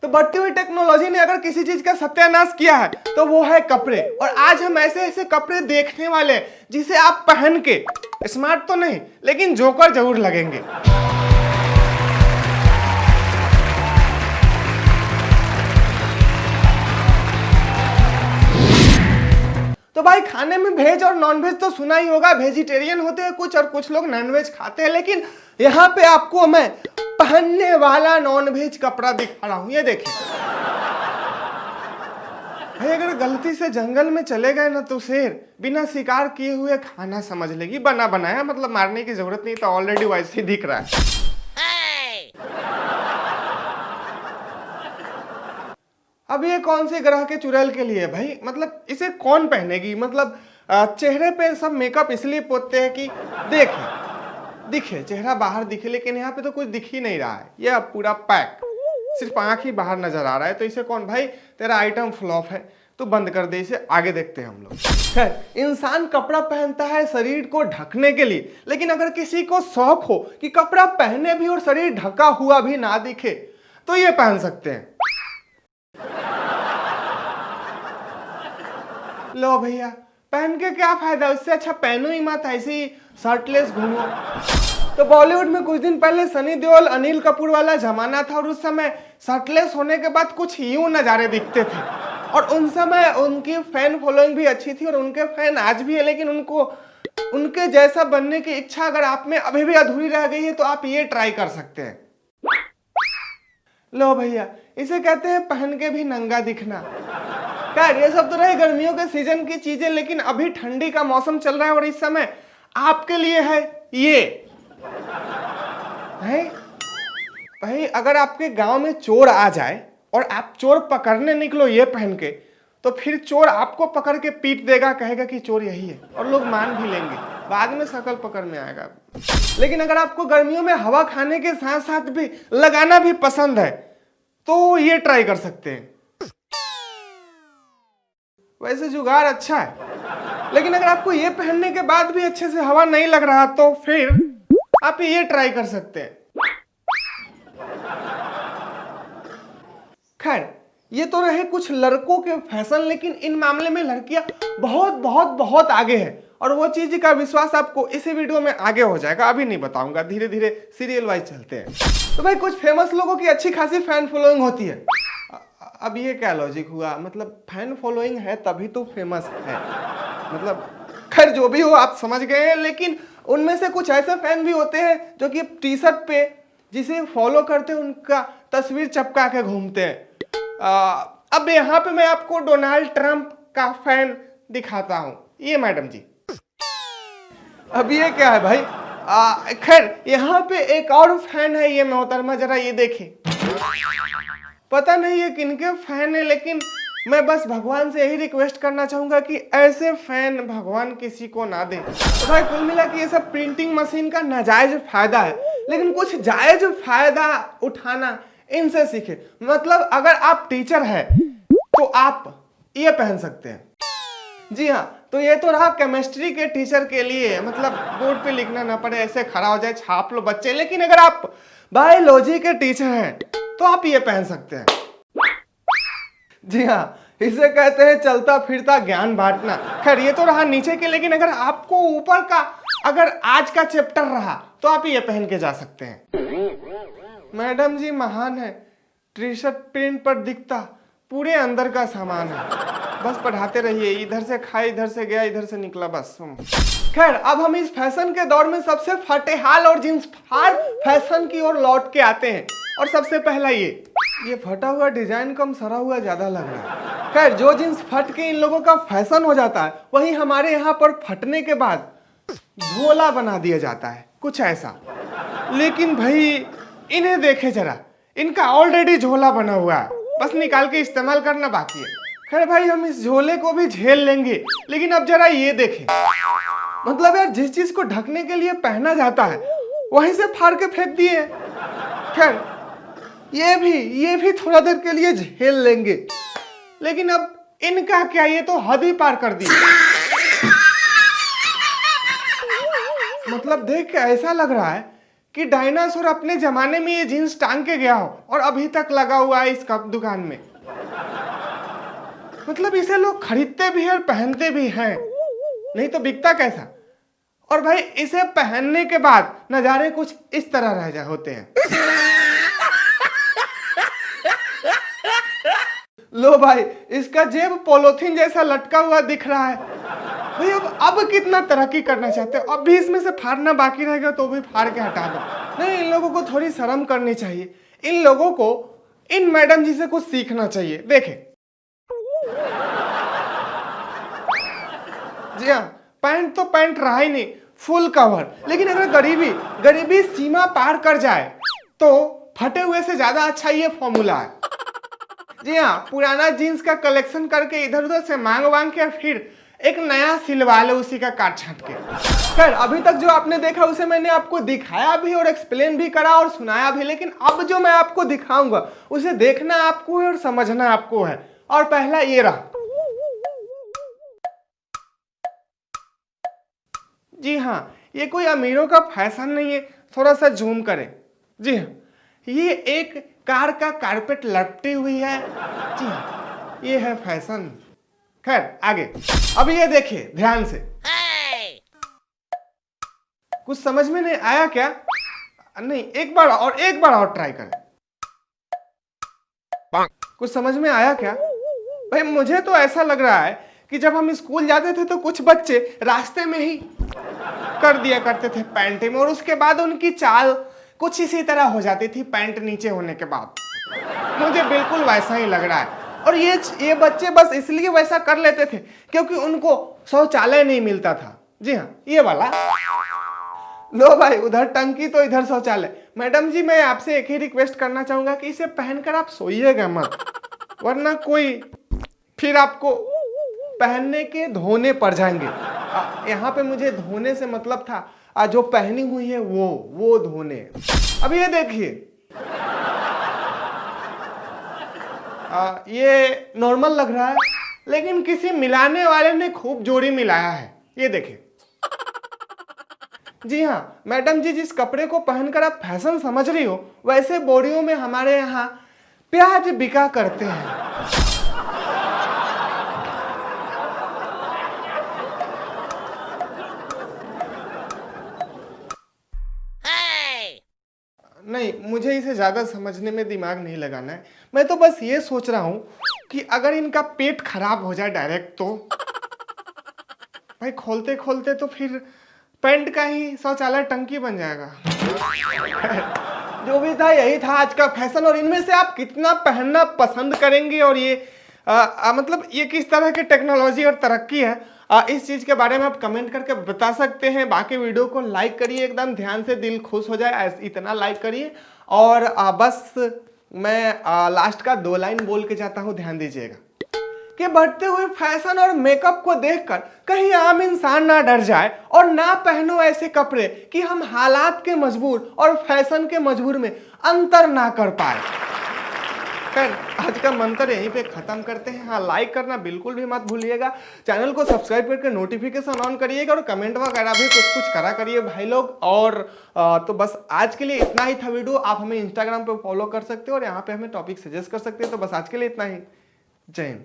तो बढ़ती हुई टेक्नोलॉजी ने अगर किसी चीज का सत्यानाश किया है तो वो है कपड़े। और आज हम ऐसे ऐसे कपड़े देखने वाले हैं जिसे आप पहन के स्मार्ट तो नहीं लेकिन जोकर जरूर लगेंगे। तो भाई खाने में वेज और नॉन वेज तो सुना ही होगा, वेजिटेरियन होते हैं कुछ और कुछ लोग नॉन वेज खाते हैं, लेकिन यहाँ पे आपको मैं पहनने वाला नॉन वेज कपड़ा दिखा रहा हूं। ये देखिए भाई, अगर गलती से जंगल में चले गए ना तो शेर बिना शिकार किए हुए खाना समझ लेगी, बना बनाया, मतलब मारने की जरूरत नहीं, तो ऑलरेडी वैसे ही दिख रहा है। अब ये कौन से ग्रह के चुड़ैल के लिए भाई, मतलब इसे कौन पहनेगी? मतलब चेहरे पे सब मेकअप इसलिए पोतते हैं कि दिखे चेहरा बाहर दिखे, लेकिन यहाँ पे तो कुछ दिख ही नहीं रहा है, ये अब पूरा पैक, सिर्फ आंख ही बाहर नजर आ रहा है। तो इसे कौन भाई, तेरा आइटम फ्लॉप है तो बंद कर दे इसे, आगे देखते हैं हम लोग। इंसान कपड़ा पहनता है शरीर को ढकने के लिए, लेकिन अगर किसी को शौक हो कि कपड़ा पहने भी और शरीर ढका हुआ भी ना दिखे तो ये पहन सकते हैं। लो भैया, पहन के क्या फायदा, उससे अच्छा पहनो ही मत, ऐसे ही शर्टलेस घूमो। तो बॉलीवुड में कुछ दिन पहले सनी देओल अनिल कपूर वाला जमाना था और उस समय शर्टलेस होने के बाद कुछ यूं नजारे दिखते थे, और उन समय उनकी फैन फॉलोइंग भी अच्छी थी और उनके फैन आज भी है, लेकिन उनको उनके जैसा बनने की इच्छा अगर आप में अभी भी अधूरी रह गई है तो आप ये ट्राई कर सकते हैं। लो भैया, इसे कहते हैं पहन के भी नंगा दिखना। खैर ये सब तो रहे गर्मियों के सीजन की चीजें, लेकिन अभी ठंडी का मौसम चल रहा है और इस समय आपके लिए है ये भाई, अगर आपके गांव में चोर आ जाए और आप चोर पकड़ने निकलो ये पहन के, तो फिर चोर आपको पकड़ के पीट देगा, कहेगा कि चोर यही है, और लोग मान भी लेंगे, बाद में शकल पकड़ में आएगा। लेकिन अगर आपको गर्मियों में हवा खाने के साथ साथ भी लगाना भी पसंद है तो ये ट्राई कर सकते हैं। वैसे जुगाड़ अच्छा है, लेकिन अगर आपको ये पहनने के बाद भी अच्छे से हवा नहीं लग रहा तो फिर आप ये ट्राई कर सकते हैं। खैर ये तो रहे कुछ लड़कों के फैशन, लेकिन इन मामले में लड़कियां बहुत बहुत बहुत आगे हैं, और वो चीज का विश्वास आपको इसी वीडियो में आगे हो जाएगा, अभी नहीं बताऊंगा, धीरे धीरे सीरियल वाइज चलते हैं। तो भाई कुछ फेमस लोगों की अच्छी खासी फैन फॉलोइंग होती है। अब ये क्या लॉजिक हुआ, मतलब फैन फॉलोइंग है तभी तो फेमस है, मतलब खैर जो भी हो आप समझ गए हैं। लेकिन उनमें से कुछ ऐसे फैन भी होते हैं जो कि टी शर्ट पे जिसे फॉलो करते हैं उनका तस्वीर चिपका के घूमते हैं। अब यहाँ पे मैं आपको डोनाल्ड ट्रंप का फैन दिखाता हूं, ये मैडम जी। अब ये क्या है भाई, खैर यहाँ पे एक और फैन है, ये मोहतरमा, जरा ये देखिए, पता नहीं ये किनके फैन है, लेकिन मैं बस भगवान से यही रिक्वेस्ट करना चाहूंगा कि ऐसे फैन भगवान किसी को ना दे। तो भाई कुल मिला कि ये सब प्रिंटिंग मशीन का नाजायज फायदा है, लेकिन कुछ जायज फायदा उठाना इनसे सीखे। मतलब अगर आप टीचर है तो आप ये पहन सकते हैं। जी हाँ, तो ये तो रहा केमिस्ट्री के टीचर के लिए, मतलब बोर्ड पे लिखना ना पड़े, ऐसे खड़ा हो जाए छाप लो बच्चे। लेकिन अगर आप बायोलॉजी के टीचर हैं तो आप ये पहन सकते हैं। जी हाँ, इसे कहते हैं चलता फिरता ज्ञान बांटना। खैर ये तो रहा नीचे के, लेकिन अगर आपको ऊपर का अगर आज का चैप्टर रहा तो आप ये पहन के जा सकते हैं। मैडम जी महान है, टी शर्ट प्रिंट पर दिखता पूरे अंदर का सामान है, बस पढ़ाते रहिए, इधर से खाए इधर से गया इधर से निकला बस। खैर अब हम इस फैशन के दौर में सबसे फटेहाल और जींस फाड़ फैशन की ओर लौट के आते हैं, और सबसे पहला ये फटा हुआ डिजाइन कम सरा हुआ ज्यादा लग रहा है। खैर जो जींस फट के इन लोगों का फैशन हो जाता है, वही हमारे यहाँ पर फटने के बाद झोला बना दिया जाता है, कुछ ऐसा। लेकिन भाई इन्हें देखे जरा, इनका ऑलरेडी झोला बना हुआ है, बस निकाल के इस्तेमाल करना बाकी है। खैर भाई हम इस झोले को भी झेल लेंगे, लेकिन अब जरा ये देखें, मतलब यार जिस चीज को ढकने के लिए पहना जाता है वहीं से फाड़ के फेंक दिए। खैर ये भी थोड़ा देर के लिए झेल लेंगे, लेकिन अब इनका क्या, ये तो हद ही पार कर दी। मतलब देख के ऐसा लग रहा है कि डायनासोर अपने जमाने में ये जीन्स टांग के गया हो और अभी तक लगा हुआ है इस कप दुकान में। मतलब इसे लोग खरीदते भी हैं और पहनते भी हैं, नहीं तो बिकता कैसा। और भाई इसे पहनने के बाद नजारे कुछ इस तरह रह जा होते हैं। लो भाई, इसका जेब पॉलीथीन जैसा लटका हुआ दिख रहा है। भाई अब कितना तरक्की करना चाहते हो? अब भी इसमें से फाड़ना बाकी रहेगा तो भी फाड़ के हटा दो। नहीं, इन लोगों को थोड़ी शर्म करनी चाहिए। इन लोगों को इन मैडम जी से कुछ सीखना चाहिए। देखें, जी हाँ, पैंट तो पैंट रहा ही नहीं, फुल कवर। लेकिन अगर गरीबी सीमा पार कर जाए तो फटे हुए से ज्यादा अच्छा ये फॉर्मूला है। जी हाँ, पुराना जीन्स का कलेक्शन करके इधर उधर से मांग के फिर एक नया सिलवा लो उसी का काट छांट के। खैर, अभी तक जो आपने देखा उसे मैंने आपको दिखाया भी और एक्सप्लेन भी करा और सुनाया भी, लेकिन अब जो मैं आपको दिखाऊंगा उसे देखना आपको है और समझना आपको है। और पहला ये रहा। जी हाँ, ये कोई अमीरों का फैशन नहीं है, थोड़ा सा जूम करें। जी हाँ, ये एक कार का कारपेट लपटी हुई है। जी हाँ, ये है फैशन। खैर आगे, अब ये देखिए ध्यान से। कुछ समझ में नहीं आया क्या? नहीं, एक बार और ट्राई करें। कुछ समझ में आया क्या? भाई मुझे तो ऐसा लग रहा है कि जब हम स्कूल जाते थे तो कुछ बच्चे रास्ते में ही कर दिया करते थे पैंट में, और उसके बाद उनकी चाल कुछ इसी तरह हो जाती थी पैंट नीचे होने के बाद। मुझे बिल्कुल वैसा ही लग रहा है। और ये बच्चे बस इसलिए वैसा कर लेते थे क्योंकि उनको शौचालय नहीं मिलता था। जी हाँ, ये वाला। लो भाई, उधर टंकी तो इधर शौचालय। मैडम जी, मैं आपसे एक ही रिक्वेस्ट करना चाहूंगा कि इसे पहनकर आप सोइएगा मत, वरना कोई फिर आपको पहनने के धोने पड़ जाएंगे। यहाँ पे मुझे धोने से मतलब था जो पहनी हुई है वो धोने। अब ये देखिए, ये नॉर्मल लग रहा है, लेकिन किसी मिलाने वाले ने खूब जोड़ी मिलाया है। ये देखिए। जी हाँ मैडम जी, जिस कपड़े को पहनकर आप फैशन समझ रही हो, वैसे बोरियों में हमारे यहाँ प्याज बिका करते हैं। नहीं, मुझे इसे ज्यादा समझने में दिमाग नहीं लगाना है। मैं तो बस ये सोच रहा हूं कि अगर इनका पेट खराब हो जाए डायरेक्ट तो भाई खोलते खोलते तो फिर पैंट का ही शौचालय टंकी बन जाएगा। जो भी था यही था आज का फैशन। और इनमें से आप कितना पहनना पसंद करेंगे और ये मतलब ये किस तरह की टेक्नोलॉजी और तरक्की है, इस चीज़ के बारे में आप कमेंट करके बता सकते हैं। बाकी वीडियो को लाइक करिए, एकदम ध्यान से, दिल खुश हो जाए इतना लाइक करिए। और बस मैं लास्ट का 2 लाइन बोल के जाता हूँ, ध्यान दीजिएगा कि बढ़ते हुए फैशन और मेकअप को देखकर कहीं आम इंसान ना डर जाए और ना पहनो ऐसे कपड़े कि हम हालात के मजबूर और फैशन के मजबूर में अंतर ना कर पाए। खैर, आज का मंत्र यहीं पे खत्म करते हैं। हाँ, लाइक करना बिल्कुल भी मत भूलिएगा, चैनल को सब्सक्राइब करके नोटिफिकेशन ऑन करिएगा और कमेंट वगैरह भी कुछ करा करिए भाई लोग। और तो बस आज के लिए इतना ही था वीडियो। आप हमें इंस्टाग्राम पे फॉलो कर सकते हो और यहाँ पे हमें टॉपिक सजेस्ट कर सकते हो। तो बस आज के लिए इतना ही। जय हिंद।